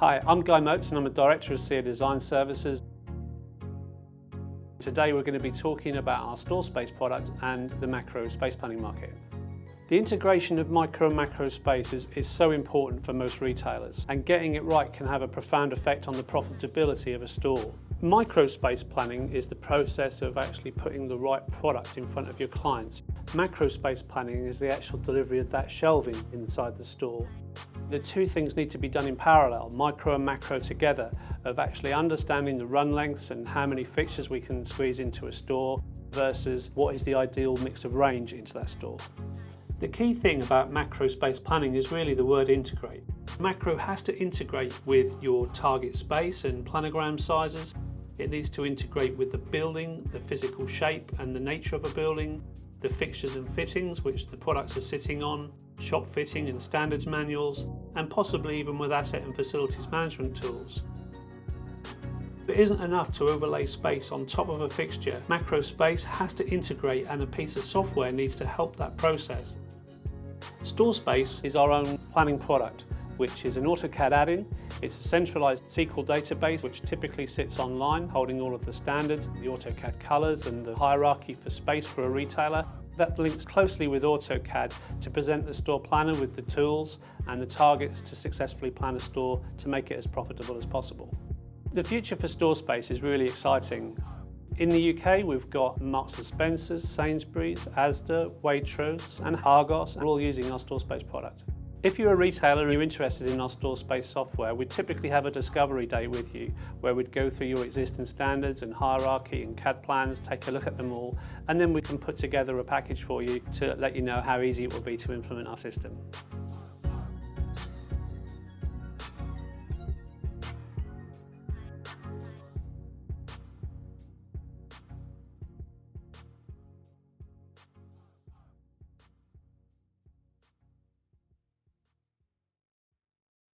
Hi, I'm Guy Moates and I'm a Director of SEA Design Services. Today we're going to be talking about our StoreSpace product and the macro space planning market. The integration of micro and macro spaces is so important for most retailers, and getting it right can have a profound effect on the profitability of a store. Micro space planning is the process of actually putting the right product in front of your clients. Macro space planning is the actual delivery of that shelving inside the store. The two things need to be done in parallel, micro and macro together, of actually understanding the run lengths and how many fixtures we can squeeze into a store versus what is the ideal mix of range into that store. The key thing about macro space planning is really the word integrate. Macro has to integrate with your target space and planogram sizes. It needs to integrate with the building, the physical shape and the nature of a building, the fixtures and fittings which the products are sitting on, shop fitting and standards manuals, and possibly even with asset and facilities management tools. It isn't enough to overlay space on top of a fixture. Macro space has to integrate, and a piece of software needs to help that process. StoreSpace is our own planning product, which is an AutoCAD add-in. It's a centralized SQL database which typically sits online, holding all of the standards, the AutoCAD colors and the hierarchy for space for a retailer. That links closely with AutoCAD to present the store planner with the tools and the targets to successfully plan a store to make it as profitable as possible. The future for StoreSpace is really exciting. In the UK, we've got Marks & Spencer's, Sainsbury's, Asda, Waitrose and Argos, all using our StoreSpace product. If you're a retailer and you're interested in our StoreSpace software, we'd typically have a discovery day with you where we'd go through your existing standards and hierarchy and CAD plans, take a look at them all, and then we can put together a package for you to let you know how easy it will be to implement our system.